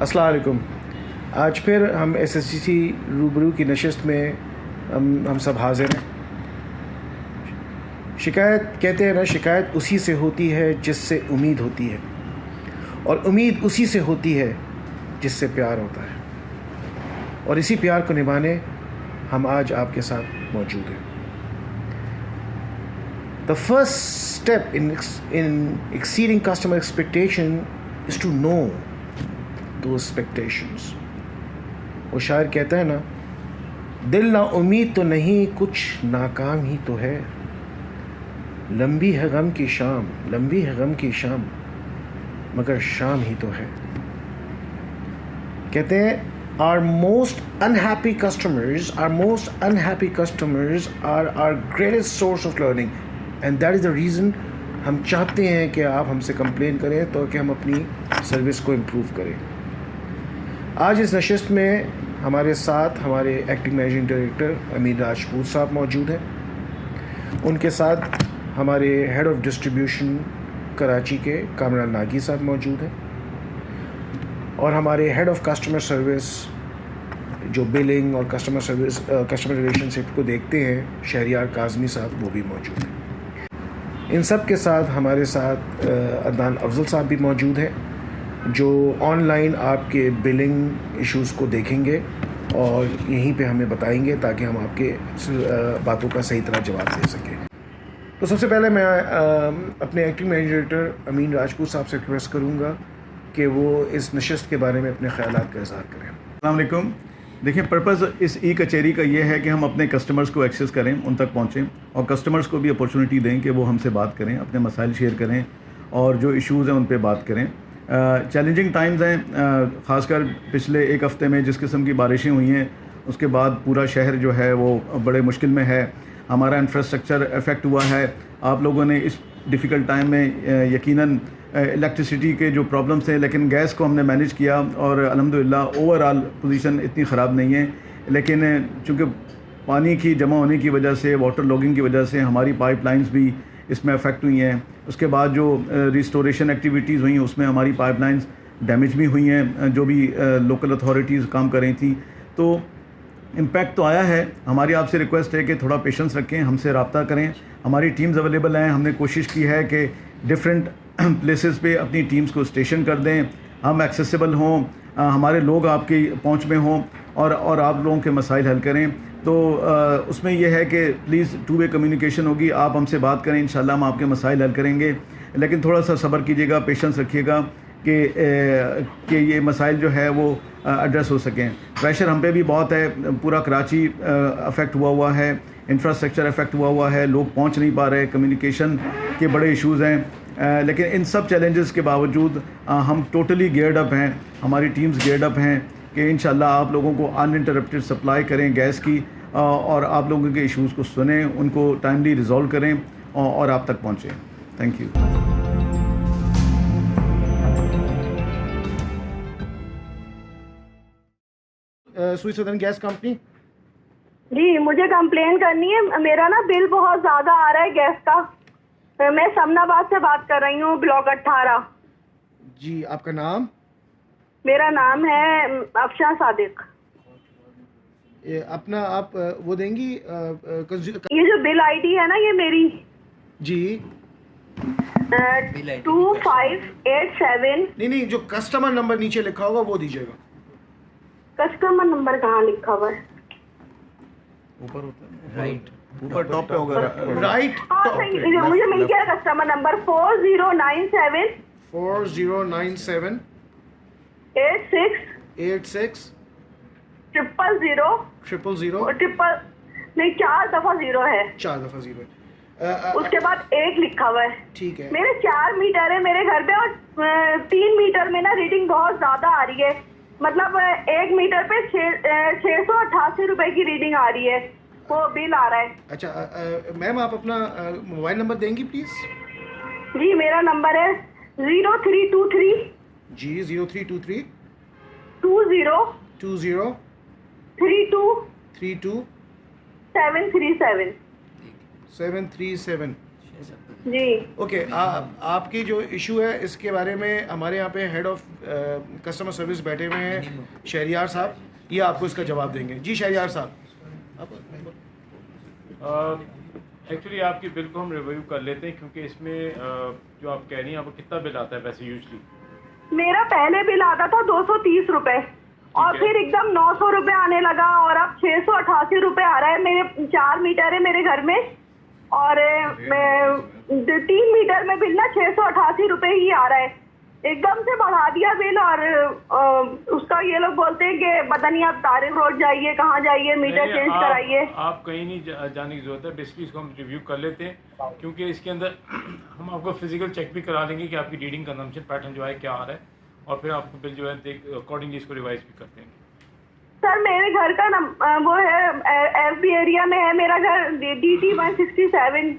अस्सलाम वालेकुम। आज फिर हम SSCC रूबरू की नशिस्त में हम सब हाजिर हैं। शिकायत कहते हैं ना, शिकायत उसी से होती है जिससे उम्मीद होती है, और उम्मीद उसी से होती है जिससे प्यार होता है, और इसी प्यार को निभाने हम आज आपके साथ मौजूद हैं। The first step in exceeding customer expectation is to know those expectations. वो शायर कहता है ना, दिल ना उम्मीद तो नहीं, कुछ नाकाम ही तो है। लंबी है गम की शाम, लंबी है गम की शाम, मगर शाम ही तो है। कहते हैं our most unhappy customers are our greatest source of learning, and that is the reason हम चाहते हैं कि आप हमसे कंप्लेन करें तो कि हम अपनी सर्विस को इम्प्रूव करें। आज इस नशिस्त में हमारे साथ हमारे एक्टिंग मैनेजिंग डायरेक्टर अमीन राजपूत साहब मौजूद हैं। उनके साथ हमारे हेड ऑफ डिस्ट्रीब्यूशन कराची के कामरान नागी साहब मौजूद हैं, और हमारे हेड ऑफ कस्टमर सर्विस जो बिलिंग और कस्टमर रिलेशनशिप को देखते हैं, शहरियार काज़मी साहब, वो भी मौजूद हैं। इन सब के साथ हमारे साथ अदनान अफजल साहब भी मौजूद हैं, जो ऑनलाइन आपके बिलिंग इश्यूज़ को देखेंगे और यहीं पे हमें बताएंगे ताकि हम आपके बातों का सही तरह जवाब दे सकें। तो सबसे पहले मैं अपने एक्टिंग मैनेजर अमीन राजपूत साहब से रिक्वेस्ट करूँगा कि वो इस नशिस्त के बारे में अपने ख़यालात का इज़हार करें। अस्सलाम वालेकुम। देखिए, पर्पज़ इस ई कचहरी का ये है कि हम अपने कस्टमर्स को एक्सेस करें, उन तक पहुँचें, और कस्टमर्स को भी अपॉर्चुनिटी दें कि वो हमसे बात करें, अपने मसाइल शेयर करें और जो इश्यूज़ हैं उन पे बात करें। चैलेंजिंग टाइम्स हैं, ख़ासकर पिछले एक हफ़्ते में जिस किस्म की बारिशें हुई हैं, उसके बाद पूरा शहर जो है वो बड़े मुश्किल में है। हमारा इंफ्रास्ट्रक्चर अफेक्ट हुआ है। आप लोगों ने इस डिफ़िकल्ट टाइम में यकीनन इलेक्ट्रिसिटी के जो प्रॉब्लम्स हैं, लेकिन गैस को हमने मैनेज किया और अल्हम्दुलिल्लाह ओवरऑल पोजीशन इतनी ख़राब नहीं है। लेकिन चूँकि पानी की जमा होने की वजह से, वाटर लॉगिंग की वजह से हमारी पाइपलाइंस भी इसमें अफेक्ट हुई हैं। उसके बाद जो रिस्टोरेशन एक्टिविटीज़ हुई हैं उसमें हमारी पाइपलाइंस डैमेज भी हुई हैं, जो भी लोकल अथॉरिटीज़ काम कर रही थी। तो इम्पैक्ट तो आया है। हमारी आपसे रिक्वेस्ट है कि थोड़ा पेशेंस रखें, हमसे रब्ता करें। हमारी टीम्स अवेलेबल हैं। हमने कोशिश की है कि डिफरेंट प्लेसेस पे अपनी टीम्स को स्टेशन कर दें, हम एक्सेसिबल हों, हमारे लोग आपकी पहुंच में हों और आप लोगों के मसाइल हल करें। तो उसमें यह है कि प्लीज़ टू वे कम्युनिकेशन होगी, आप हमसे बात करें, इंशाल्लाह हम आपके मसाइल हल करेंगे। लेकिन थोड़ा सा सब्र कीजिएगा, पेशेंस रखिएगा कि ये मसाइल जो है वो एड्रेस हो सकें। प्रेशर हम पे भी बहुत है, पूरा कराची अफेक्ट हुआ है, इंफ्रास्ट्रक्चर अफेक्ट हुआ है, लोग पहुंच नहीं पा रहे, कम्युनिकेशन के बड़े इश्यूज़ हैं। लेकिन इन सब चैलेंजेस के बावजूद हम टोटली गियर्ड अप हैं, हमारी टीम्स गियर्ड अप हैं कि इंशाल्लाह आप लोगों को अनइंटरप्टेड सप्लाई करें गैस की, और आप लोगों के इश्यूज़ को सुनें, उनको टाइमली रिजॉल्व करें और आप तक पहुँचें। Thank you. Sui southern gas company ji, मुझे कंप्लेन करनी है। मेरा ना बिल बहुत ज़्यादा आ रहा है गैस का। मैं समनाबाद से बात कर रही हूँ, ब्लॉक 18। जी, आपका नाम? मेरा नाम है अफशा सादिक। अपना आप वो देंगी? ये जो बिल आईडी है ना, ये मेरी जी 2587। नहीं, जो कस्टमर नंबर नीचे लिखा होगा वो दीजिएगा। कस्टमर नंबर कहाँ लिखा हुआ है? ऊपर होता है, राइट ऊपर टॉप पे होगा, राइट हाँ सही, मुझे मिल गया कस्टमर नंबर 4097 4097 86 000 000 नहीं, 4 दफा 0 है, 4 दफा 0। उसके बाद 1 लिखा हुआ है। ठीक है। मेरे 4 मीटर है मेरे घर पे, और 3 मीटर में ना रीडिंग बहुत ज्यादा आ रही है। मतलब 1 मीटर पे 688 रुपए की रीडिंग आ रही है, वो बिल आ रहा है। अच्छा मैम, आप अपना मोबाइल नंबर देंगी प्लीज? जी, मेरा नंबर है 0323 जी 0323 20 32 32 737। 737 जी। ओके, आपकी जो इशू है इसके बारे में हमारे यहाँ पे हेड ऑफ कस्टमर सर्विस बैठे हुए हैं शहरियार साहब, ये आपको इसका जवाब देंगे। जी शहरियार साहब। एक्चुअली आपके बिल को हम रिव्यू कर लेते हैं, क्योंकि इसमें जो आप कह रही हैं आपको कितना बिल आता है वैसे यूजली? मेरा पहले बिल आता था 230 रुपए और ठीक है। फिर एकदम 900 रुपए आने लगा और अब 688 रुपए आ रहा है। मेरे 4 मीटर है मेरे घर में और 3 मीटर में बिल ना 688 रुपए ही आ रहा है। एकदम से बढ़ा दिया बिल और उसका ये लोग बोलते हैं कि पता नहीं आप तारिक रोड जाइए, कहाँ जाइए, मीटर नहीं, चेंज कराइए। आप कहीं नहीं जाने की जरूरत है। बेसिकली इसको हम रिव्यू कर लेते हैं, क्योंकि इसके अंदर हम आपको फिजिकल चेक भी करा लेंगे कि आपकी रीडिंग कंजम्पशन पैटर्न जो है क्या आ रहा है, और फिर आपको बिल जो है अकॉर्डिंगली इसको रिवाइज भी कर देंगे। सर मेरे घर का वो है FB एरिया में है मेरा घर, DT 167।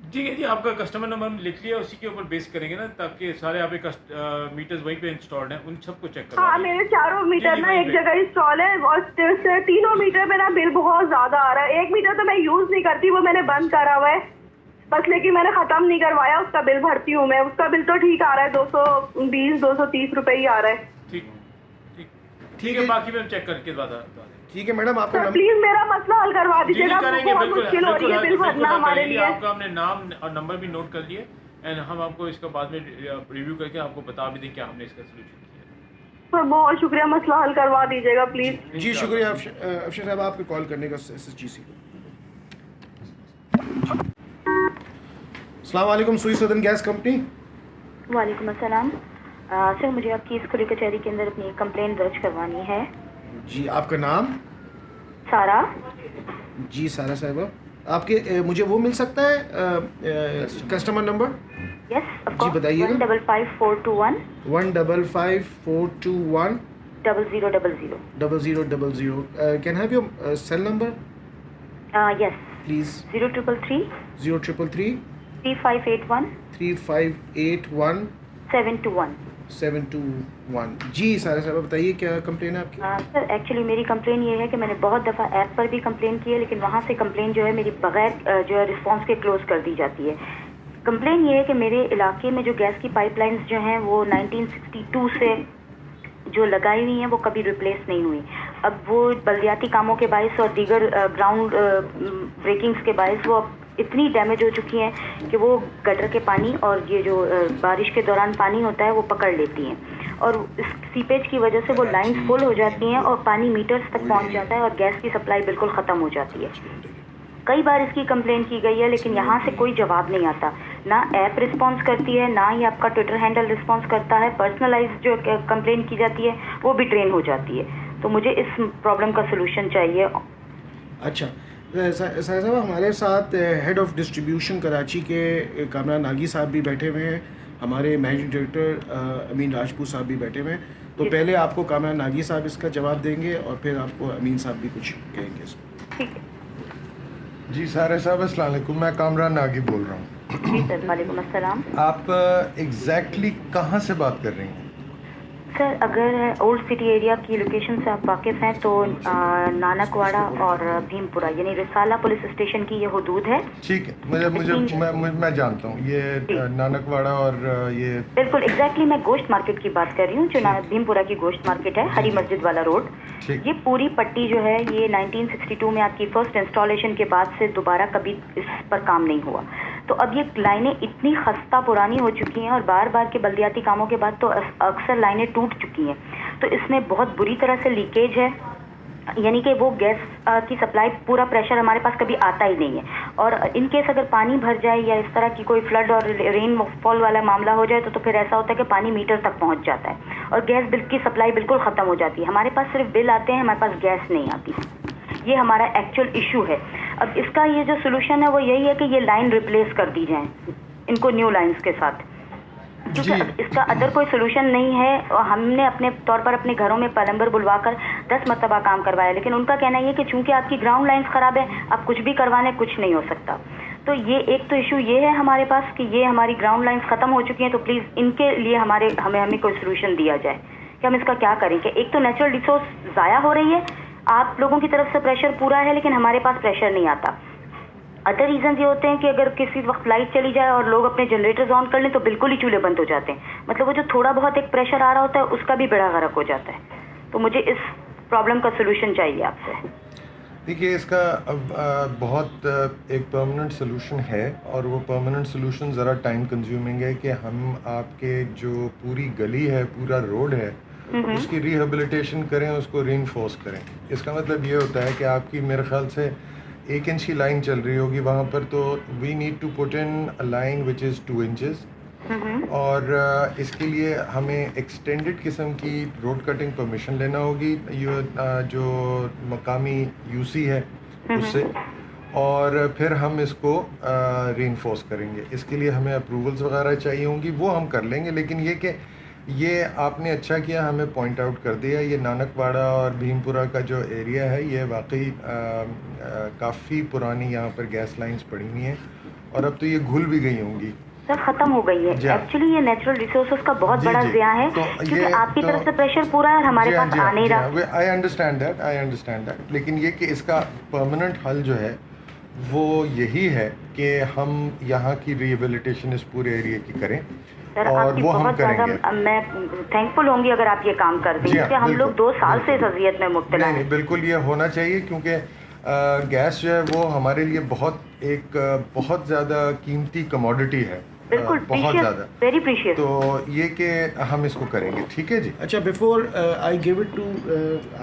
ठीक है जी, आपका कस्टमर नंबर हम लिख लिया, उसी के ऊपर बेस करेंगे ना, ताकि सारे आपके मीटर्स वहीं पे इंस्टॉल्ड हैं, उन सबको चेक करो। हाँ मेरे चारों मीटर जी, ना वहीं एक पे। जगह इंस्टॉल है और तीनों मीटर में ना बिल बहुत ज्यादा आ रहा है। 1 मीटर तो मैं यूज नहीं करती, वो मैंने बंद करा हुआ है बस, लेकिन मैंने खत्म नहीं करवाया, उसका बिल भरती हूँ मैं। उसका बिल तो ठीक आ रहा है, 220-230 रुपए ही आ रहा है। ठीक ठीक है, बाकी में हम चेक करके बता दें। ठीक है मैडम, आपका सर नंबर प्लीज मेरा मसला हल करवा जी दीजिएगा, करेंगे, बहुत बिल्कुल मुश्किल हो रही है बिल भरना हमारे लिए। आपका हमने नाम और नंबर भी नोट कर लिए, एंड हम आपको इसका बाद में रिव्यू करके आपको बता भी दें क्या हमने इसका सोल्यूशन किया। सर बहुत शुक्रिया, मसला हल करवा दीजिएगा प्लीज। जी शुक्रिया अफशर साहब आपके कॉल करने का SSGC को। अस्सलाम वालेकुम, सुई सदन गैस कंपनी। वालेकुम अस्सलाम। सर मुझे आपकी इस खुली कचहरी के अंदर अपनी कंप्लेंट दर्ज करवानी है। जी आपका नाम? सारा। जी सारा साहिबा, आपके मुझे वो मिल सकता है कस्टमर नंबर? यस जी, बताइएगा। 155421 155421 0000। 0000। Can have your cell number yes please? 0333 0333 3581 3581 721। 721। जी सारा साहब बताइए क्या कंप्लेन है आपकी? सर एक्चुअली मेरी कंप्लेन ये है कि मैंने बहुत दफ़ा ऐप पर भी कंप्लेन की है, लेकिन वहाँ से कंप्लेन जो है मेरी बगैर जो है रिस्पांस के क्लोज कर दी जाती है। कंप्लेन ये है कि मेरे इलाके में जो गैस की पाइपलाइंस जो हैं वो 1962 से जो लगाई हुई हैं वो कभी रिप्लेस नहीं हुई। अब वो बल्दियाती कामों के बायस और दीगर ग्राउंड ब्रेकिंग्स के बायस वो अब इतनी डैमेज हो चुकी हैं कि वो गटर के पानी और ये जो बारिश के दौरान पानी होता है वो पकड़ लेती हैं, और इस सीपेज की वजह से वो लाइंस फुल हो जाती हैं और पानी मीटर्स तक पहुंच जाता है और गैस की सप्लाई बिल्कुल ख़त्म हो जाती है। कई बार इसकी कंप्लेन की गई है, लेकिन यहाँ से कोई जवाब नहीं आता। ना ऐप रिस्पॉन्स करती है, ना ही आपका ट्विटर हैंडल रिस्पॉन्स करता है। पर्सनलाइज जो कंप्लेन की जाती है वो भी ड्रेन हो जाती है। तो मुझे इस प्रॉब्लम का सोल्यूशन चाहिए। अच्छा साहब, हमारे साथ हेड ऑफ डिस्ट्रीब्यूशन कराची के कामरान नागी साहब भी बैठे हुए हैं, हमारे मैनेजिंग डायरेक्टर अमीन राजपूत साहब भी बैठे हुए हैं। तो पहले आपको कामरान नागी साहब इसका जवाब देंगे और फिर आपको अमीन साहब भी कुछ कहेंगे इसमें। ठीक है जी सारे साहब अस्सलाम वालेकुम, मैं कामरान नागी बोल रहा हूँ। जी सर, वालेकुम अस्सलाम। आप एग्जैक्टली कहाँ से बात कर रही हैं? सर अगर ओल्ड सिटी एरिया की लोकेशन से आप वाकिफ़ हैं तो नानकवाड़ा और भीमपुरा यानी रिसाला पुलिस स्टेशन की ये हदूद है। ठीक है, मैं जानता हूँ ये नानकवाड़ा और ये बिल्कुल एग्जैक्टली मैं गोश्त मार्केट की बात कर रही हूँ, जो भीमपुरा की गोश्त मार्केट है, हरी मस्जिद वाला रोड। ठीक। ये पूरी पट्टी जो है ये 1962 में आपकी फर्स्ट इंस्टॉलेशन के बाद से दोबारा कभी इस पर काम नहीं हुआ। तो अब ये लाइनें इतनी खस्ता पुरानी हो चुकी हैं और बार बार के बल्दियाती कामों के बाद तो अक्सर लाइनें टूट चुकी हैं। तो इसमें बहुत बुरी तरह से लीकेज है, यानी कि वो गैस की सप्लाई पूरा प्रेशर हमारे पास कभी आता ही नहीं है। और इन केस अगर पानी भर जाए या इस तरह की कोई फ्लड और रेन फॉल वाला मामला हो जाए तो फिर ऐसा होता है कि पानी मीटर तक पहुंच जाता है और गैस बिल की सप्लाई बिल्कुल ख़त्म हो जाती है। हमारे पास सिर्फ बिल आते हैं, हमारे पास गैस नहीं आती। ये हमारा एक्चुअल इशू है। अब इसका ये जो सोल्यूशन है वो यही है कि ये लाइन रिप्लेस कर दी जाए इनको न्यू लाइंस के साथ, क्योंकि इसका अदर कोई सोल्यूशन नहीं है। और हमने अपने तौर पर अपने घरों में प्लम्बर बुलवाकर 10 मरतबा काम करवाया, लेकिन उनका कहना ये कि चूंकि आपकी ग्राउंड लाइंस ख़राब है आप कुछ भी करवाने कुछ नहीं हो सकता। तो ये एक तो इशू ये है हमारे पास कि ये हमारी ग्राउंड लाइंस ख़त्म हो चुकी हैं। तो प्लीज़ इनके लिए हमें कोई सोल्यूशन दिया जाए कि हम इसका क्या करें। कि एक तो नेचुरल रिसोर्स ज़ाया हो रही है, आप लोगों की तरफ से प्रेशर पूरा है, लेकिन हमारे पास प्रेशर नहीं आता। अदर रीजन ये होते हैं कि अगर किसी वक्त लाइट चली जाए और लोग अपने जनरेटर्स ऑन कर लें तो बिल्कुल ही चूल्हे बंद हो जाते हैं, मतलब वो जो थोड़ा बहुत एक प्रेशर आ रहा होता है उसका भी बेड़ा गर्क हो जाता है। तो मुझे इस प्रॉब्लम का सोल्यूशन चाहिए आपसे। देखिए, इसका बहुत एक परमानेंट सोल्यूशन है, और वो परमानेंट सोल्यूशन ज़रा टाइम कंज्यूमिंग है कि हम आपके जो पूरी गली है, पूरा रोड है, उसकी रिहेबिलिटेशन करें, उसको रीइंफोर्स करें। इसका मतलब ये होता है कि आपकी मेरे ख्याल से 1 इंच की लाइन चल रही होगी वहाँ पर, तो we need to put in a line which is 2 inches, और इसके लिए हमें एक्सटेंडेड किस्म की रोड कटिंग परमिशन लेना होगी जो मकामी यूसी है उससे, और फिर हम इसको रीइंफोर्स करेंगे। इसके लिए हमें अप्रूवल्स वगैरह चाहिए होंगी, वो हम कर लेंगे। लेकिन ये आपने अच्छा किया, हमें पॉइंट आउट कर दिया। ये नानकवाड़ा और भीमपुरा का जो एरिया है, ये वाकई काफ़ी पुरानी यहाँ पर गैस लाइंस पड़ी हुई हैं, और अब तो ये घुल भी गई होंगी। सर खत्म हो गई है। एक्चुअली ये नेचुरल रिसोर्सेज का बहुत बड़ा ज़िया है, क्योंकि आपकी तरफ से प्रेशर पूरा है और हमारे पास आ नहीं रहा। आई अंडरस्टैंड दैट, लेकिन ये कि इसका परमानेंट हल जो है वो यही है कि हम यहाँ की रिहेबिलिटेशन इस पूरे एरिया की करें, सर और आपकी वो हम बहुत करेंगे। ज़्यादा मैं थैंकफुल होंगी अगर आप ये काम कर दें, क्योंकि हम लोग 2 साल से इस अजियत में मुब्तला हैं। नहीं, बिल्कुल ये होना चाहिए, क्योंकि गैस जो है वो हमारे लिए बहुत ज़्यादा कीमती कमोडिटी है, बिल्कुल बहुत ज़्यादा, वेरी प्रीशियस। तो ये कि हम इसको करेंगे। ठीक है जी। अच्छा, before I give it to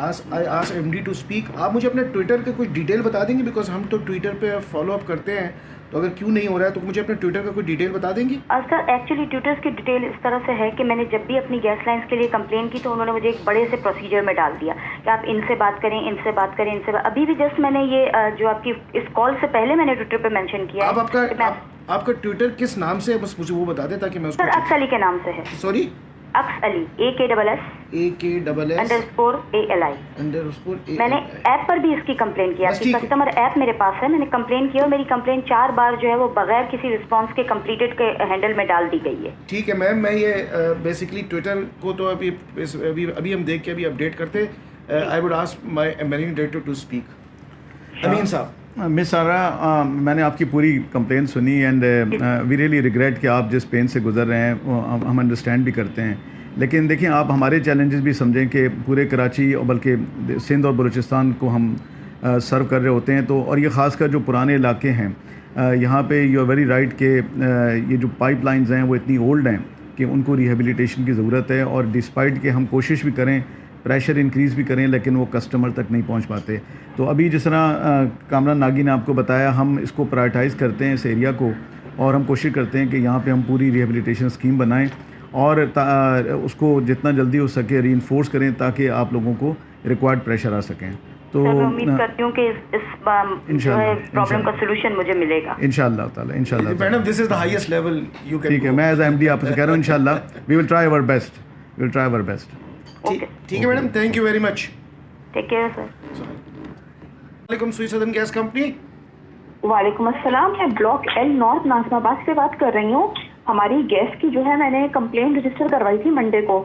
ask MD to speak, आप मुझे अपने ट्विटर के कुछ डिटेल बता देंगे, बिकॉज हम तो ट्विटर पे फॉलो अप करते हैं, तो अगर क्यों नहीं हो रहा है तो मुझे अपने ट्विटर का कोई डिटेल बता देंगी? सर एक्चुअली ट्विटर्स की डिटेल इस तरह से है कि मैंने जब भी अपनी गैस लाइंस के लिए कंप्लेन की तो उन्होंने मुझे एक बड़े से प्रोसीजर में डाल दिया कि आप इनसे बात करें, इनसे बात करें, अभी भी जस्ट मैंने ये जो आपकी इस कॉल से पहले मैंने ट्विटर पे मेंशन किया है। आपका ट्विटर किस नाम से है, बस मुझे वो बता दें ताकि मैं उसको। सर अक्स अली के नाम से है। सॉरी, अक्स अली AKSS_ALI। मैंने ऐप पर भी इसकी कंप्लेन किया कि कस्टमर ऐप मेरे पास है, मैंने कंप्लेन किया और मेरी कंप्लेन 4 बार जो है वो बगैर किसी रिस्पांस के कंप्लीटेड के हैंडल में डाल दी गई है। ठीक है मैम, मैं ये बेसिकली ट्विटर को तो अभी हम देख के अभी अपडेट करते। I would ask my managing director to speak. Amin साहब। मिस सारा, मैंने आपकी पूरी कंप्लेन सुनी, एंड वी रियली रिग्रेट कि आप जिस पेन से गुजर रहे हैं वो हम अंडरस्टैंड भी करते हैं। लेकिन देखिए, आप हमारे चैलेंजेस भी समझें कि पूरे कराची और बल्कि सिंध और बलूचिस्तान को हम सर्व कर रहे होते हैं, तो और ये ख़ासकर जो पुराने इलाके हैं यहाँ पे यू आर वेरी राइट कि ये जो पाइपलाइंस हैं वो इतनी ओल्ड हैं कि उनको रिहेबिलिटेशन की ज़रूरत है, और डिस्पाइट कि हम कोशिश भी करें, प्रेशर इंक्रीज़ भी करें, लेकिन वो कस्टमर तक नहीं पहुंच पाते। तो अभी जिस तरह कामरान नागी ने आपको बताया, हम इसको प्रायोरिटाइज़ करते हैं इस एरिया को, और हम कोशिश करते हैं कि यहाँ पे हम पूरी रिहेबिलिटेशन स्कीम बनाएं और उसको जितना जल्दी हो सके रीइंफोर्स करें ताकि आप लोगों को रिक्वायर्ड प्रेशर आ सकें। तो मैं उम्मीद करती हूँ कि इस प्रॉब्लम का सलूशन मुझे मिलेगा इंशाल्लाह ताला। इंशाल्लाह madam, this is the highest level you can. ठीक है, मैं एज एमडी आपसे कह रहा हूँ इंशाल्लाह we will try our best, we will try our best. ठीक है madam, thank you very much. Take care sir. वालेकुम, सुई सदन गैस कंपनी। वालेकुम अस्सलाम, मैं ब्लॉक L नॉर्थ नाजमाबाद से बात कर रही हूँ। हमारी गैस की जो है मैंने कंप्लेंट रजिस्टर करवाई थी मंडे को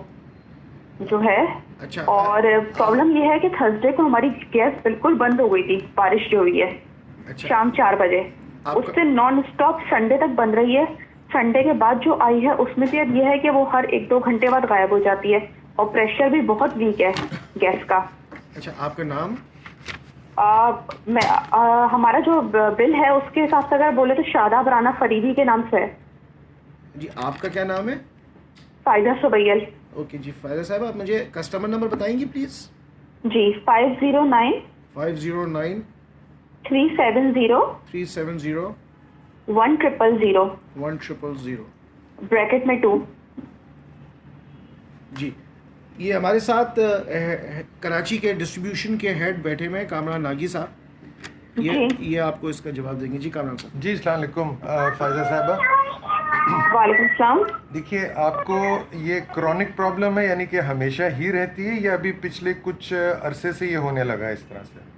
जो है। अच्छा। और प्रॉब्लम ये है कि थर्सडे को हमारी गैस बिल्कुल बंद हो गई थी, बारिश जो हुई है। अच्छा। शाम 4 बजे, उससे नॉन स्टॉप संडे तक बंद रही है। संडे के बाद जो आई है उसमें भी अब ये है कि वो हर 1-2 घंटे बाद गायब हो जाती है, और प्रेशर भी बहुत वीक है गैस का। अच्छा, आपका नाम? हमारा जो बिल है उसके हिसाब से अगर बोले तो शादाब राना फरीदी के नाम से है जी। आपका क्या नाम है? फायदा सुबैयल। ओके जी, फायदा साहब, आप मुझे कस्टमर नंबर बताएंगी प्लीज? जी, 509 509 370 370 1000 1000 ब्रैकेट में 2। जी, ये हमारे साथ कराची के डिस्ट्रीब्यूशन के हेड बैठे हुए हैं कामरान नागी साहब। ये आपको इसका जवाब देंगे। जी कामरान साहब। जी, अस्सलाम वालेकुम फायदा साहबा। वालेकुम सलाम। देखिए, आपको ये क्रॉनिक प्रॉब्लम है, यानी कि हमेशा ही रहती है, या अभी पिछले कुछ अरसे से ये होने लगा इस तरह से?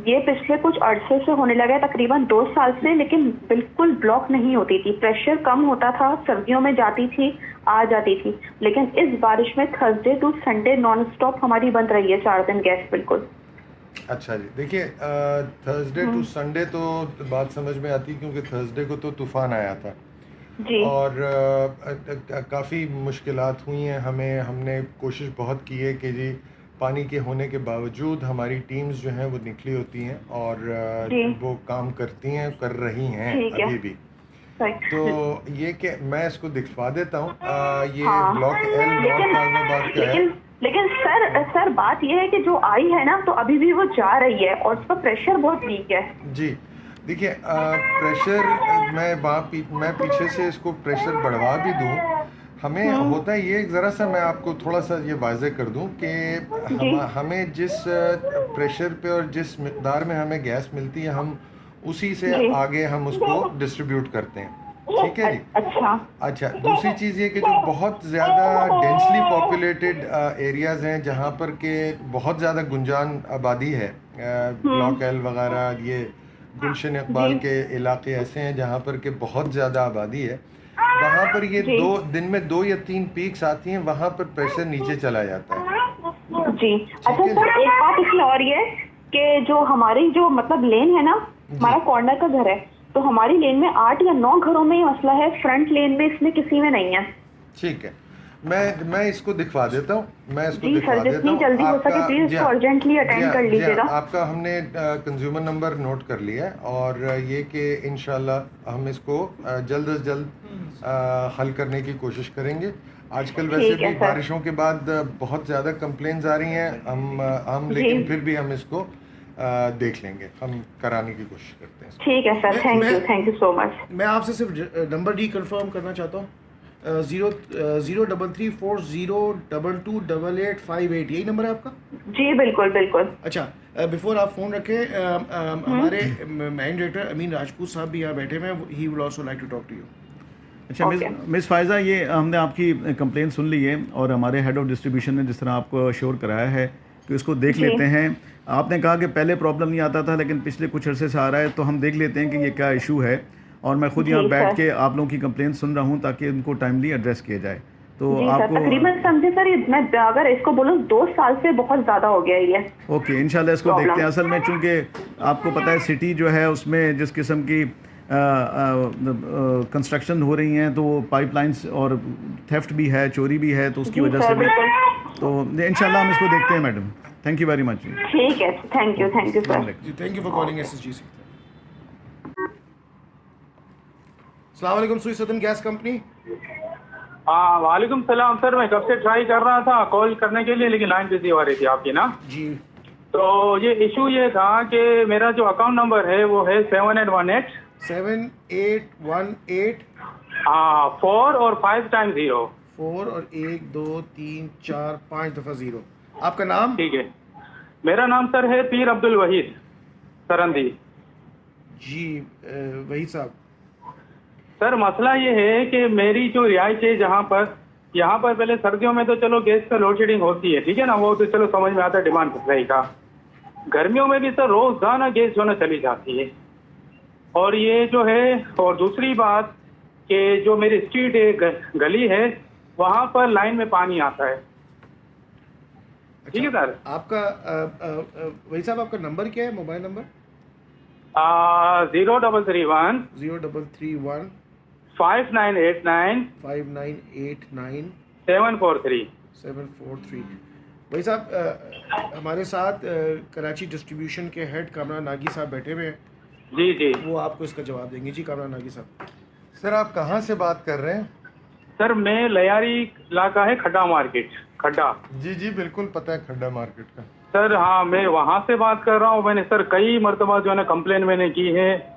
ये पिछले कुछ अरसे से होने लगा है, तकरीबन 2 साल से, लेकिन बिल्कुल ब्लॉक नहीं होती थी। प्रेशर कम होता था, सर्दियों में जाती थी, आ जाती थी, लेकिन इस बारिश में Thursday to Sunday non stop हमारी बंद रही है 4 दिन गैस बिल्कुल। अच्छा जी, देखिए थर्सडे टू संडे तो बात समझ में आती, क्योंकि थर्सडे को तो तूफ़ान आया था जी और काफ़ी मुश्किलात हुई हैं हमें। हमने कोशिश बहुत की है कि जी पानी के होने के बावजूद हमारी टीम्स जो हैं वो निकली होती हैं और जी वो काम करती हैं, कर रही हैं ठीक है अभी भी। सही। तो ये कि मैं इसको दिखवा देता हूँ। ये हाँ ब्लॉक एल नॉर्थ लेकिन नाजिमाबाद का है। लेकिन सर बात ये है कि जो आई है ना तो अभी भी वो जा रही है और उसका प्रेशर बहुत वीक है। जी देखिए, प्रेशर मैं पीछे से इसको प्रेशर बढ़वा भी दूं, हमें होता है ये, ज़रा सा मैं आपको थोड़ा सा ये वाज़े कर दूं कि जी हमें जिस प्रेशर पे और जिस मिक़दार में हमें गैस मिलती है, हम उसी से जी आगे हम उसको डिस्ट्रीब्यूट करते हैं। ठीक है जी। अच्छा, दूसरी चीज़ ये कि जो बहुत ज़्यादा डेंसली पॉपुलेटेड एरियाज़ हैं, जहाँ पर के बहुत ज़्यादा गुंजान आबादी है, ब्लॉक एल वगैरह, ये गुलशन इकबाल जी के इलाके ऐसे हैं जहाँ पर के बहुत ज़्यादा आबादी है। वहाँ पर ये जी 2 दिन में 2 या 3 पीक्स आती हैं, वहाँ पर प्रेशर नीचे चला जाता है। जी। अच्छा है सर, एक बात इसमें और ये कि जो हमारी जो मतलब लेन है ना, हमारा कॉर्नर का घर है, तो हमारी लेन में 8 या 9 घरों में ये मसला है, फ्रंट लेन में इसमें किसी में नहीं है। ठीक है, मैं इसको दिखवा देता हूँ, मैं इसको जी दिखवा सर, देता जितनी हूँ जल्दी हो आपका। सके प्लीज जी इसको हाँ, अर्जेंटली अटेंड कर जी हाँ, लीजिएगा। आपका हमने कंज्यूमर नंबर नोट कर लिया है और ये कि इंशाल्लाह हम इसको जल्द अज जल्द हल करने की कोशिश करेंगे। आजकल वैसे ठीक है भी सर। बारिशों के बाद बहुत ज़्यादा कंप्लेंट्स आ रही हैं, हम जी लेकिन फिर भी हम इसको देख लेंगे, हम कराने की कोशिश करते हैं इसको। ठीक है sir, thank you so much. मैं आपसे सिर्फ नंबर रिकन्फर्म करना चाहता हूँ। 03340228858, यही नंबर है आपका? जी बिल्कुल बिल्कुल। अच्छा, बिफोर आप फ़ोन रखें, हमारे मैनेजिंग डायरेक्टर अमीन राजपूत साहब भी यहाँ बैठे हुए हैं, he would also like to talk to you. अच्छा मिस फ़ायज़ा, ये हमने आपकी कंप्लेंट सुन ली है और हमारे हेड ऑफ डिस्ट्रीब्यूशन ने जिस तरह आपको अश्योर कराया है कि इसको देख लेते हैं। आपने कहा कि पहले प्रॉब्लम नहीं आता था लेकिन पिछले कुछ अरसे से आ रहा है, तो हम देख लेते हैं कि ये क्या इशू है और मैं खुद यहाँ बैठ के आप लोगों की कंप्लेंट सुन रहा हूँ ताकि इनको टाइमली एड्रेस किया जाए। तो जी सर, आपको तकरीबन समझे सर, मैं अगर इसको बोलूँ 2 साल से बहुत ज़्यादा हो गया ये। ओके, इंशाल्लाह इसको देखते हैं। असल में चूँकि आपको पता है सिटी जो है उसमें जिस किस्म की कंस्ट्रक्शन हो रही हैं, तो पाइपलाइंस और थेफ्ट भी है, चोरी भी है, तो उसकी जी वजह सर, से भी, बिल्कुल। तो इंशाल्लाह हम इसको देखते हैं madam. Thank you very much. ठीक है, थैंक यू सर। जी, thank you for calling SSGC. अस्सलाम वालेकुम, सुई सदन गैस कंपनी। वालेकुम सलाम सर, मैं कब से ट्राई कर रहा था कॉल करने के लिए, लेकिन लाइन बिजी हो रही थी आपकी ना। जी, तो ये इशू ये था कि मेरा जो अकाउंट नंबर है वो है 7818 7818 4 और 5 टाइम 0। 4 और 1 2 3 4 5 दफ़ा 0। आपका नाम? ठीक है, मेरा नाम सर है पीर अब्दुल वहीद सरंदी। जी, वही साहब। सर मसला ये है कि मेरी जो रिहाइश है यहाँ पर पहले सर्दियों में तो चलो गैस का लोड शेडिंग होती है, ठीक है ना, वो तो चलो समझ में आता है डिमांड सप्लाई का। गर्मियों में भी सर रोजाना गैस जो ना चली जाती है। और ये जो है, और दूसरी बात कि जो मेरी स्ट्रीट है, गली है, वहाँ पर लाइन में पानी आता है। ठीक है सर। आपका वही साहब, आपका नंबर क्या है, मोबाइल नंबर? 0331 0331 5989 5989 743। 743। भाई साहब, हमारे साथ कराची डिस्ट्रीब्यूशन के हेड कामरान नागी साहब बैठे हुए हैं, जी जी वो आपको इसका जवाब देंगे। जी कामरान नागी साहब। सर आप कहाँ से बात कर रहे हैं? सर मैं लयारी इलाका है, खड्डा मार्केट, खड्डा। जी जी बिल्कुल पता है खड्डा मार्केट का। सर हाँ, मैं वहाँ से बात कर रहा हूँ। मैंने सर कई मरतबा जो है ना कंप्लेन मैंने की है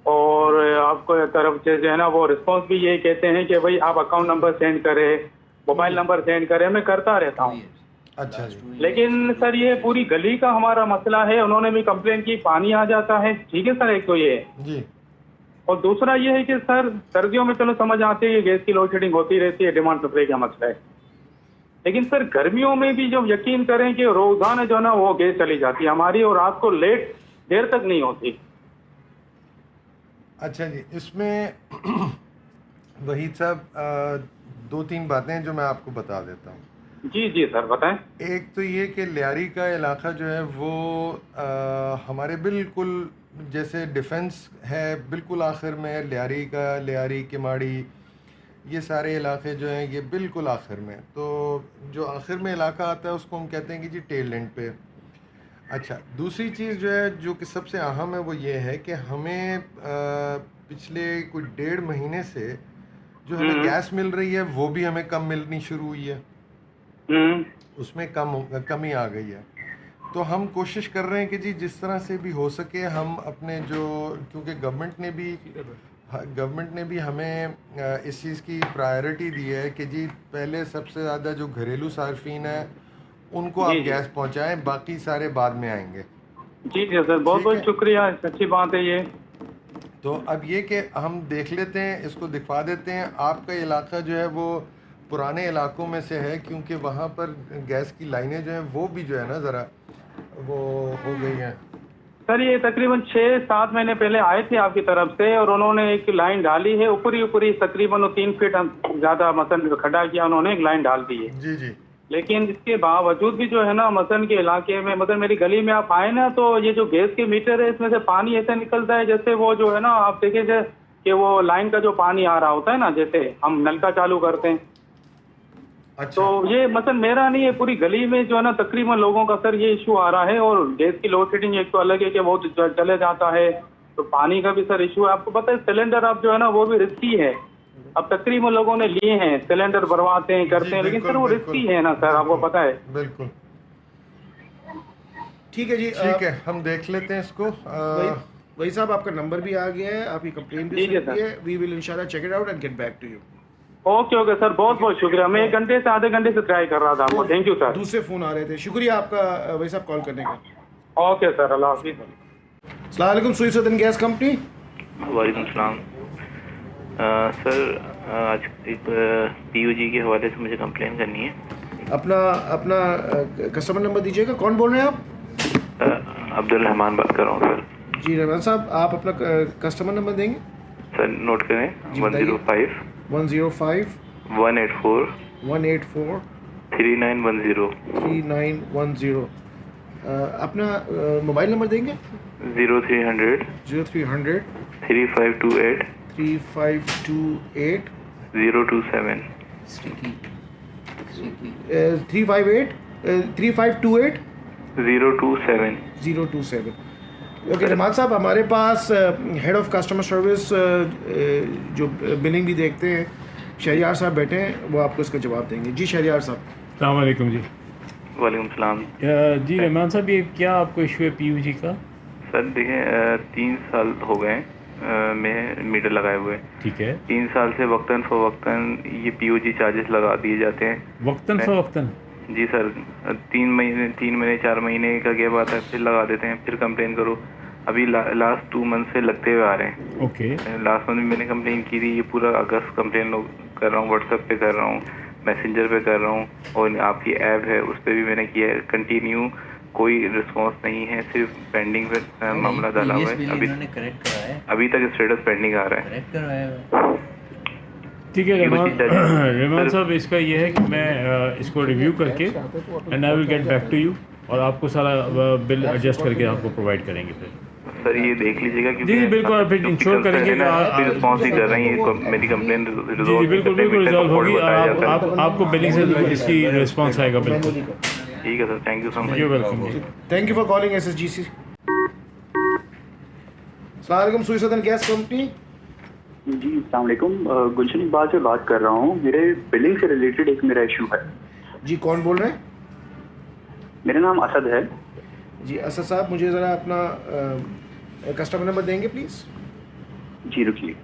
और आपको तरफ से जो है ना वो रिस्पांस भी ये कहते हैं कि भाई आप अकाउंट नंबर सेंड करें, मोबाइल नंबर सेंड करें, मैं करता रहता हूँ। अच्छा जी। लेकिन सर ये पूरी गली का हमारा मसला है, उन्होंने भी कंप्लेन की, पानी आ जाता है, ठीक है सर, एक तो ये। जी। और दूसरा ये है कि सर सर्दियों में चलो समझ आती है गैस की लोड शेडिंग होती रहती है, डिमांड सप्लाई का मसला है, लेकिन सर गर्मियों में भी जब यकीन करें कि रोजाना जो ना वो गैस चली जाती है हमारी और रात को देर तक नहीं होती। अच्छा जी, इसमें वहीद साहब 2-3 बातें जो मैं आपको बता देता हूँ। जी जी सर बताएं। एक तो ये कि लियारी का इलाका जो है वो हमारे बिल्कुल जैसे डिफेंस है, बिल्कुल आखिर में लियारी किमाड़ी, ये सारे इलाके जो हैं ये बिल्कुल आखिर में। तो जो आखिर में इलाका आता है उसको हम कहते हैं कि जी टेल एंड पे। अच्छा, दूसरी चीज़ जो है जो कि सबसे अहम है वो ये है कि हमें पिछले कुछ 1.5 महीने से जो हमें गैस मिल रही है वो भी हमें कम मिलनी शुरू हुई है, उसमें कमी आ गई है। तो हम कोशिश कर रहे हैं कि जी जिस तरह से भी हो सके हम अपने जो, क्योंकि गवर्नमेंट ने भी हमें इस चीज़ की प्रायोरिटी दी है कि जी पहले सबसे ज़्यादा जो घरेलू सार्फिन है उनको आप गैस पहुंचाएं, बाकी सारे बाद में आएंगे। जी जी सर, बहुत बहुत शुक्रिया, अच्छी बात है ये। तो अब ये कि हम देख लेते हैं, इसको दिखा देते हैं। आपका इलाका जो है वो पुराने इलाकों में से है, क्योंकि वहाँ पर गैस की लाइनें जो हैं वो भी जो है ना ज़रा वो हो गई हैं। सर ये तकरीबन 6-7 महीने पहले आए थे आपकी तरफ से और उन्होंने एक लाइन डाली है ऊपरी तकरीबन 3 फीट ज़्यादा मसन खड्डा किया, उन्होंने एक लाइन डाल दी है। जी जी। लेकिन इसके बावजूद भी जो है ना मसन के इलाके में, मतलब मेरी गली में आप आए ना तो ये जो गैस के मीटर है इसमें से पानी ऐसे निकलता है जैसे वो जो है ना, आप देखिए कि वो लाइन का जो पानी आ रहा होता है ना, जैसे हम नलका चालू करते हैं। अच्छा। तो ये मतलब मेरा नहीं है, पूरी गली में जो है ना तकरीबन लोगों का सर ये इशू आ रहा है। और गैस की लोड शेडिंग एक तो अलग है कि वो चले जाता है, तो पानी का भी सर इशू है। आपको पता है सिलेंडर अब जो है ना वो भी रिस्की है। अब तकरीबन लोगों ने लिए हैं, सिलेंडर भरवाते हैं, करते हैं, लेकिन सर वो रिस्की है ना सर, आपको पता है। बिल्कुल ठीक है जी, ठीक है, हम देख लेते हैं इसको। वही साहब आपका नंबर भी आ गया है, आपकी कंप्लेंट भी सुनी है। वी विल इंशाल्लाह check it out and get back to you. Okay okay sir, बहुत बहुत शुक्रिया। मैं 1 घंटे से आधे घंटे से ट्राई कर रहा था आपको। Thank you sir. दूसरे फ़ोन आ रहे थे, शुक्रिया आपका वही साहब कॉल करने का। ओके सर, अल्लाह हाफिज़। अस्सलाम वालेकुम, सुई सदन गैस कंपनी। वालेकुम सलाम। सर आज एक पीयूजी के हवाले से मुझे कंप्लेन करनी है। अपना कस्टमर नंबर दीजिएगा। कौन बोल रहे हैं आप? अब्दुल रहमान बात कर रहा हूँ सर। जी रहमान साहब, आप अपना कस्टमर नंबर देंगे? सर नोट करें, 105 105 184 184 3910 3910। अपना मोबाइल नंबर देंगे? 0300 0300 3528 3528 027 358 3528 027 027। ओके रहमान साहब, हमारे पास हेड ऑफ कस्टमर सर्विस जो बिलिंग भी देखते हैं शहरियार साहब बैठे हैं, वो आपको इसका जवाब देंगे। जी शहरियार साहब। अस्सलाम वालेकुम जी। वालेकुम सलाम। जी रहमान साहब, ये क्या आपको इशू है पीयूजी का? सर देखें 3 साल हो गए में मीटर लगाए हुए। ठीक है। 3 साल से वक्तन फ़वक्तन ये पीयूजी चार्जेस लगा दिए जाते हैं। वक्तन फ़वक्तन? जी सर, 3 महीने 4 महीने का गैप आता है, फिर लगा देते हैं, फिर कंप्लेन करो। अभी लास्ट 2 मंथ से लगते हुए आ रहे हैं। ओके। लास्ट मंथ में मैंने कंप्लेन की थी, ये पूरा अगस्त कंप्लेन कर रहा हूँ, व्हाट्सएप पे कर रहा हूँ, मैसेंजर पे कर रहा हूँ, और आपकी ऐप है उस पर भी मैंने किया है। कंटिन्यू कोई रिस्पांस नहीं है, सिर्फ पेंडिंग पे मामला डाला हुआ है। अभी तक स्टेटस पेंडिंग आ रहा है। ठीक है रहमान साहब, इसका ये है कि मैं इसको रिव्यू करके and I will get back to you, और आपको सारा बिल एडजस्ट करके आपको प्रोवाइड करेंगे फिर। सर ये देख लीजिएगा कि जी बिल्कुल, फिर इंश्योर करेंगे कि आप रिस्पांस नहीं कर रही हैं, मेरी कंप्लेन जी बिल्कुल रिजॉल्व होगी, और आपको बिलिंग से इसकी रिस्पांस आएगा। बिल्कुल ठीक है sir, thank you so much. You welcome. Thank you for calling SSGC। अस्सलाम वालेकुम, सुई सदन गैस कंपनी। जी अस्सलाम वालेकुम, गुलशन इकबाल से बात कर रहा हूँ। मेरे बिलिंग से रिलेटेड एक मेरा इशू है। जी कौन बोल रहे हैं? मेरा नाम असद है। जी असद साहब, मुझे ज़रा अपना कस्टमर नंबर देंगे प्लीज़? जी रुकिए।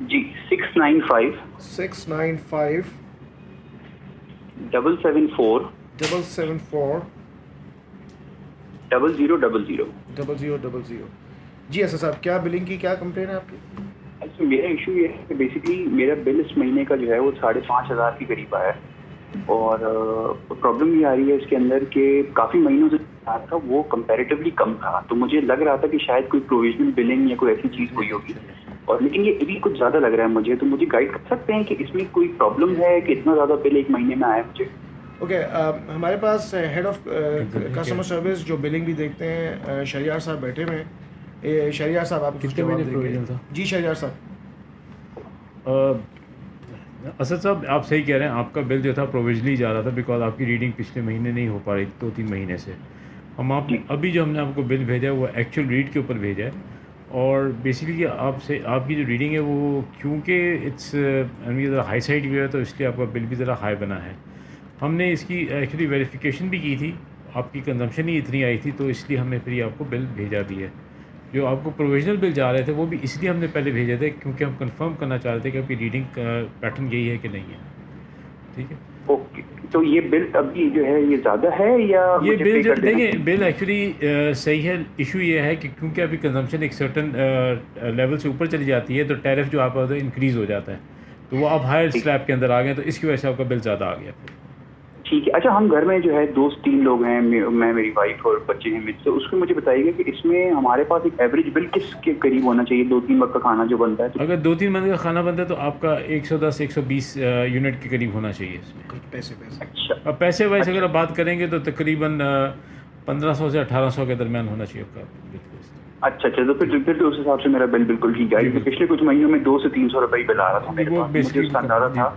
जी 695 695 774 774 0000। 0000। जी असद साहब, क्या बिलिंग की क्या कंप्लेन है आपकी? अच्छा, मेरा इशू ये है कि बेसिकली मेरा बिल इस महीने का जो है वो 5,500 के करीब आया है, और प्रॉब्लम ये आ रही है इसके अंदर कि काफ़ी महीनों से साथ था वो कंपैरेटिवली कम था, तो मुझे लग रहा था कि शायद कोई प्रोविजनल बिलिंग या कोई ऐसी चीज़ हुई होगी, और लेकिन ये अभी कुछ ज़्यादा लग रहा है मुझे। तो मुझे गाइड कर सकते हैं कि इसमें कोई प्रॉब्लम है कि इतना ज़्यादा बिल एक महीने में आया मुझे? ओके, हमारे पास हेड ऑफ कस्टमर सर्विस जो बिलिंग भी देखते हैं शहरियार साहब बैठे हुए हैं। शहरियार साहब आप कितने महीने प्रोविजन था? जी शहरियार साहब। असद साहब आप सही कह रहे हैं, आपका बिल जो था प्रोविजनली जा रहा था बिकॉज आपकी रीडिंग पिछले महीने नहीं हो पा रही 2-3 महीने से। अभी जो हमने आपको बिल भेजा है वो एक्चुअल रीड के ऊपर भेजा है, और बेसिकली आपकी जो रीडिंग है वो क्योंकि इट्स ज़रा हाई साइड भी है तो इसलिए आपका बिल भी ज़रा हाई बना है। हमने इसकी एक्चुअली वेरिफिकेशन भी की थी, आपकी कंजम्पशन ही इतनी आई थी, तो इसलिए हमने फिर आपको बिल भेजा भी है। जो आपको प्रोविजनल बिल जा रहे थे वो भी इसलिए हमने पहले भेजे थे क्योंकि हम कंफर्म करना चाह रहे थे कि आपकी रीडिंग पैटर्न यही है कि नहीं है। ठीक है, ओके, तो ये बिल अभी जो है ये ज़्यादा है या ये मुझे बिल pay जो कर देना देखिए चाहिए? बिल एक्चुअली सही है। इशू ये है कि क्योंकि अभी कंजम्पशन एक सर्टन लेवल से ऊपर चली जाती है तो टैरिफ जो आपका होता है इंक्रीज़ हो जाता है, तो वो आप हायर स्लैब के अंदर आ गए, तो इसकी वजह से आपका बिल ज़्यादा आ गया। ठीक है। अच्छा, हम घर में जो है 2-3 लोग हैं, मैं मेरी वाइफ और बच्चे हैं मेरे, तो उसको मुझे बताइएगा कि इसमें हमारे पास एक एवरेज बिल किस के करीब होना चाहिए 2-3 वक्त का खाना जो बनता है? तो अगर 2-3 बंदे का खाना बनता है तो आपका 110-120 यूनिट के करीब होना चाहिए इसमें पैसे अच्छा, अब पैसे वाइज अगर आप बात करेंगे तो तकरीबन 1500 से 1800 के दरमियान होना चाहिए आपका बिल। अच्छा, तो फिर तो उस हिसाब से मेरा बिल बिल्कुल ठीक है, क्योंकि पिछले कुछ महीनों में 200 से 300 रुपये बिल आ रहा था मेरे वो पास, मुझे basically उसका अंदाजा था।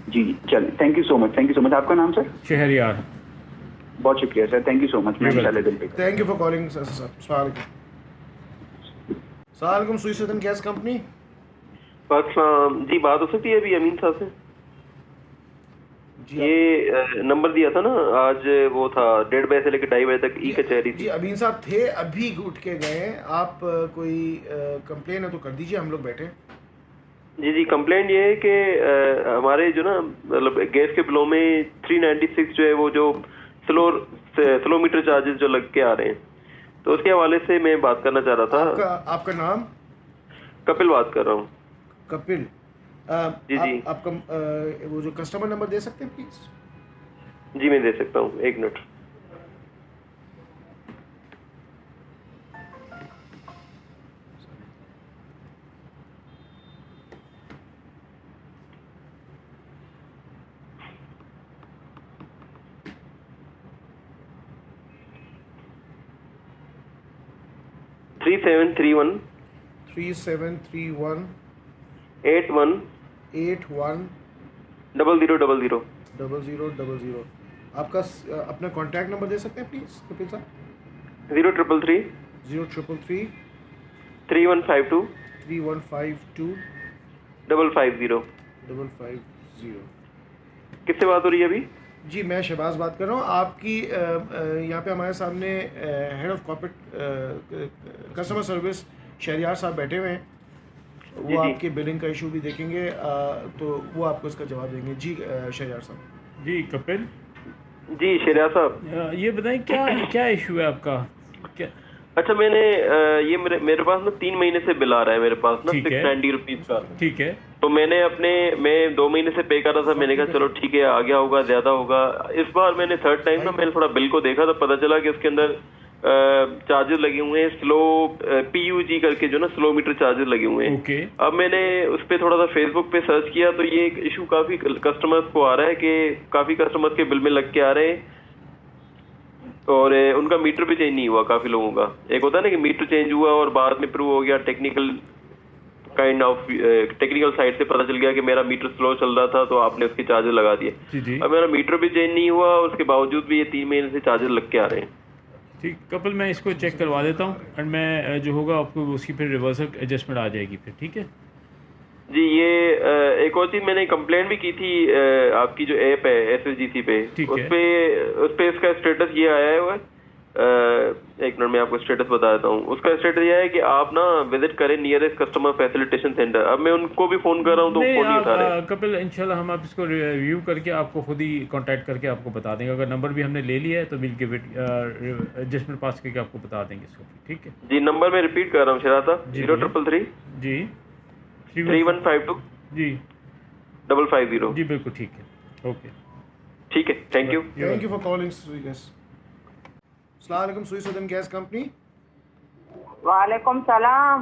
जी, चलिए, थैंक यू सो मच। आपका नाम सर? शहरियार। बहुत शुक्रिया sir, thank you so much. मैं इंशाल्लाह bill pay thank you for calling साहब। सलाम सुई सदन गैस कंपनी। जी, बात हो सकती है अभी अमीन साहब से? जी ये नंबर दिया था ना आज, वो था 1:30 बजे से लेकर 2:30 बजे तक ई कचहरी जी थी। अमीन साहब थे, अभी उठ के गए। आप कोई कंप्लेन है तो कर दीजिए, हम लोग बैठे। जी, कंप्लेंट ये है कि हमारे जो ना मतलब गैस के बिलों में 396 जो है वो जो स्लो मीटर चार्जेस जो लग के आ रहे हैं, तो उसके हवाले से मैं बात करना चाह रहा था। आपका नाम? कपिल बात कर रहा हूँ। कपिल, जी। आपका वो जो कस्टमर नंबर दे सकते हैं प्लीज? जी, मैं दे सकता हूँ, 1 minute. Three seven three one 3731 81 81 0000। 0000। आपका अपना कॉन्टैक्ट नंबर दे सकते हैं प्लीज कपिल साहब? 0333 0333 3152 3152 550। 550। किससे बात हो रही है अभी? जी मैं शहबाज बात कर रहा हूँ। आपकी यहाँ पे हमारे सामने head of corporate customer service Shehryar साहब बैठे हुए हैं, वो आपके बिलिंग का इशू भी देखेंगे, तो वो आपको इसका जवाब देंगे। जी शहरियार साहब। जी कपिल जी, शहरियार साहब, ये बताएं क्या इशू है आपका? क्या? अच्छा, मैंने ये मेरे पास ना 3 महीने से बिल आ रहा है मेरे पास ना, ठीक है। 690 रुपीज का। ठीक है, तो मैं 2 महीने से पे कर रहा था, मैंने कहा चलो ठीक है आ गया होगा, ज्यादा होगा। इस बार मैंने थर्ड टाइम ना मैंने थोड़ा बिल को देखा तो पता चला कि उसके अंदर चार्जेस लगे हुए हैं, स्लो PUG करके जो ना स्लो मीटर चार्जेस लगे हुए हैं। ओके। अब मैंने उस पर थोड़ा सा फेसबुक पे सर्च किया तो ये एक इशू काफी कस्टमर्स को आ रहा है कि काफी कस्टमर्स के बिल में लग के आ रहे हैं, और उनका मीटर भी चेंज नहीं हुआ काफी लोगों का। एक होता है ना कि मीटर चेंज हुआ और बाद में प्रूव हो गया, टेक्निकल साइड से पता चल गया कि मेरा मीटर स्लो चल रहा था तो आपने उसके चार्जेस लगा दिए। अब मेरा मीटर भी चेंज नहीं हुआ, उसके बावजूद भी ये 3 महीने से चार्जेस लग के आ रहे हैं। ठीक कपिल, मैं इसको चेक करवा देता हूँ एंड मैं जो होगा आपको उसकी फिर रिवर्सल एडजस्टमेंट आ जाएगी फिर। ठीक है जी, ये एक और चीज मैंने कंप्लेंट भी की थी, आपकी जो ऐप है SSGC पे, उस पे इसका स्टेटस ये आया है। एक मिनट में आपको स्टेटस बता देता हूँ। उसका स्टेटस ये है कि आप ना विजिट करें नियरेस्ट कस्टमर फैसिलिटेशन सेंटर। अब मैं उनको भी फोन कर रहा हूँ तो फोन नहीं उठा रहे। कपिल इंशाल्लाह हम आप इसको रिव्यू करके आपको खुद ही कांटेक्ट करके आपको बता देंगे। अगर नंबर भी हमने ले लिया है तो बिल के एडजस्टमेंट पास करके आपको बता देंगे इसको। ठीक है जी, नंबर मैं रिपीट कर रहा हूँ शराता 0333 जी 3152 जी 550। जी बिल्कुल ठीक है, ओके ठीक है, थैंक यू फॉर कॉलिंग। अस्सलाम वालेकुम, सुई सुदन गैस कंपनी। वालेकुम सलाम।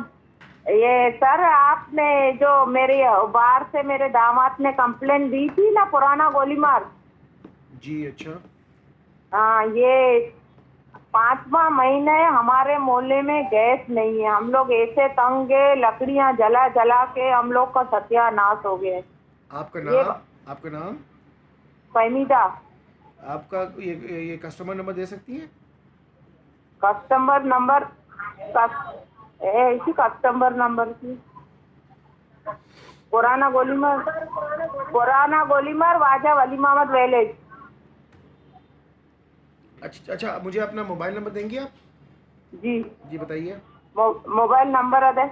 ये सर आपने जो मेरी बाहर से मेरे दामाद ने कंप्लेन दी थी ना, पुराना गोलीमार। जी अच्छा। हाँ, ये 5वां महीना है, हमारे मोहल्ले में गैस नहीं है। हम लोग ऐसे तंग है, लकड़ियां जला जला के हम लोग का सत्यानाश हो गया। आपका नाम? फहमीदा। आपका ये कस्टमर नंबर दे सकती है? कस्टमर नंबर इसी कस्टमर नंबर की पुराना गोलीमार वाजा वली मोहम्मद विलेज। अच्छा, मुझे अपना मोबाइल नंबर देंगे आप? जी बताइए। मोबाइल नंबर है,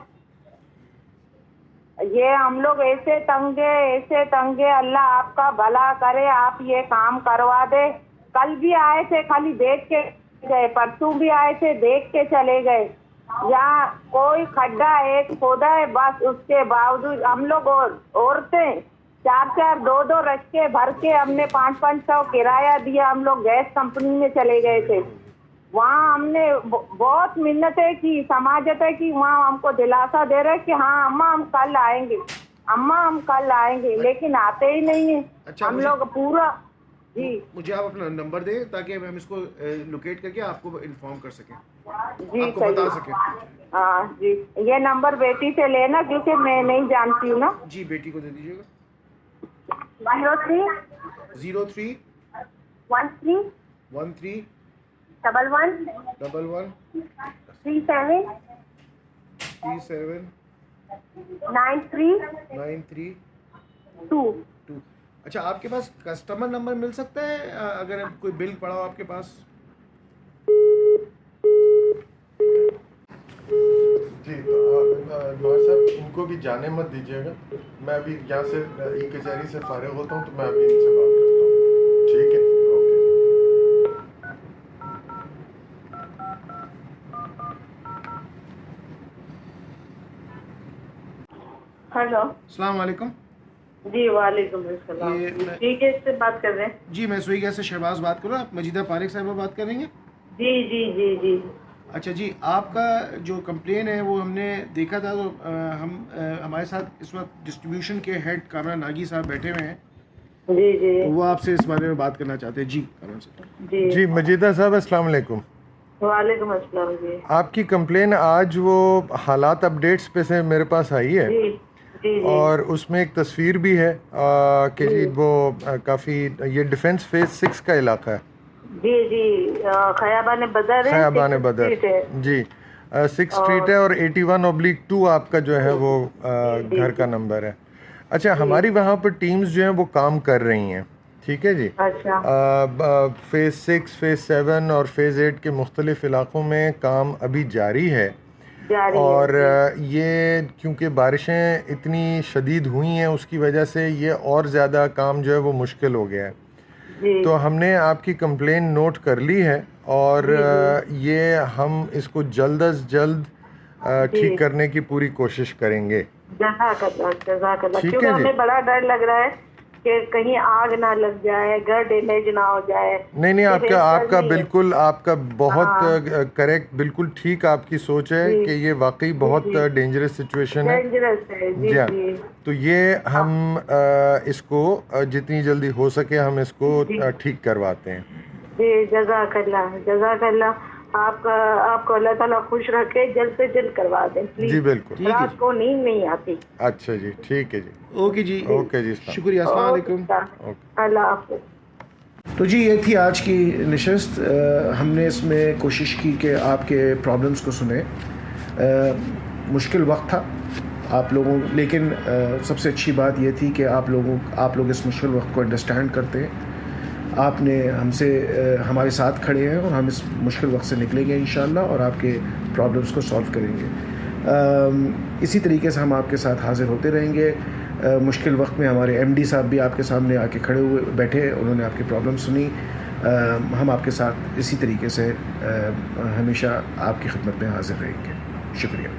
ये हम लोग ऐसे तंगे, अल्लाह आपका भला करे, आप ये काम करवा दे। कल भी आए थे, खाली देख के गए, परसों भी आए थे, देख के चले गए। यहाँ कोई खड्डा एक खोदा है बस, उसके बावजूद हम लोग औरतें 4-4 2-2 रस्के भर के हमने 500 किराया दिया। हम लोग गैस कंपनी में चले गए थे, वहाँ हमने बहुत मिन्नतें की, समाजतें की, वहाँ हमको दिलासा दे रहे कि हाँ अम्मा हम कल आएंगे, लेकिन आते ही नहीं है। अच्छा, हम लोग पूरा जी। मुझे आप अपना नंबर दें ताकि हम इसको लोकेट करके आपको इन्फॉर्म कर सकें, जी आपको बता सकें। हाँ जी, ये नंबर बेटी से लेना क्योंकि मैं नहीं जानती हूँ ना। जी, बेटी को दे दीजिएगा। 03 03 13 13 11 11 37 37 93 93 2। अच्छा, आपके पास कस्टमर नंबर मिल सकता है अगर कोई बिल पड़ा हो आपके पास? जी नवाज साहब, इनको भी जाने मत दीजिएगा। मैं अभी यहाँ से ई कचहरी से फारिग होता हूँ, तो मैं अभी इनसे बात करता हूँ, ठीक है? ओके। हेलो, अस्सलाम वालेकुम। जी वालेकुम अस्सलाम। ठीक है, इससे बात कर रहे हैं? जी, मैं सुई गैस से शहबाज बात कर रहा हूँ। आप मजीदा फारिग साहब बात कर रही हैं? जी जी जी जी। अच्छा जी, आपका जो कंप्लेन है वो हमने देखा था, तो हमारे साथ इस वक्त डिस्ट्रीब्यूशन के हेड कामरान नागी साहब बैठे हुए हैं। जी जी। तो वो आपसे इस बारे में बात करना चाहते हैं। जी कामरान साहब। जी मजीदा साहब, अस्सलाम वालेकुम। वालेकुम अस्सलाम जी। आपकी कंप्लेन आज वो हालात अपडेट्स पे से मेरे पास आई है। जी जी। और उसमें एक तस्वीर भी है कि जी वो काफ़ी, ये डिफेंस फेज 6 का इलाका है। जी जी, खयाबान बदर है। खयाबान बदर जी, 6 स्ट्रीट है और 81/2 आपका जो है वो घर का नंबर है। अच्छा, हमारी वहाँ पर टीम्स जो हैं वो काम कर रही हैं, ठीक है जी। अच्छा। फेज़ 6, फेज़ 7 और फेज़ 8 के मुख्तलिफ इलाकों में काम अभी जारी है। और ये क्योंकि बारिशें इतनी शदीद हुई हैं, उसकी वजह से ये और ज़्यादा काम जो है वो मुश्किल हो गया है। तो हमने आपकी कंप्लेन नोट कर ली है और ये हम इसको जल्द अज जल्द ठीक करने की पूरी कोशिश करेंगे। जज़ाकल्लाह। क्योंकि हमें बड़ा डर लग रहा है कि कहीं आग ना लग जाए, घर डैमेज ना हो जाए। नहीं, आपका बिल्कुल, आपका बहुत करेक्ट, बिल्कुल ठीक आपकी सोच है कि ये वाकई बहुत डेंजरस सिचुएशन है। जी हाँ, तो ये हम इसको जितनी जल्दी हो सके हम इसको ठीक करवाते हैं। जी जज़ाकल्लाह, जज़ाकल्लाह। आपको अल्लाह ताला खुश रखे, जल्द से जल्द करवा दें प्लीज। जी बिल्कुल, रात को नींद नहीं आती। अच्छा जी, ठीक है जी। ओके जी, ओके जी, शुक्रिया, अस्सलाम वालेकुम। अल्लाह हाफ़िज़। तो जी, ये थी आज की नशस्त। हमने इसमें कोशिश की कि आपके प्रॉब्लम्स को सुने। मुश्किल वक्त था आप लोगों, लेकिन सबसे अच्छी बात ये थी कि आप लोग इस मुश्किल वक्त को अंडरस्टैंड करते हैं। आपने हमसे हमारे साथ खड़े हैं और हम इस मुश्किल वक्त से निकलेंगे इंशाअल्लाह और आपके प्रॉब्लम्स को सॉल्व करेंगे। इसी तरीके से हम आपके साथ हाज़िर होते रहेंगे। मुश्किल वक्त में हमारे एमडी साहब भी आपके सामने आके खड़े हुए बैठे, उन्होंने आपकी प्रॉब्लम सुनी। हम आपके साथ इसी तरीके से हमेशा आपकी खिदमत में हाज़िर रहेंगे। शुक्रिया।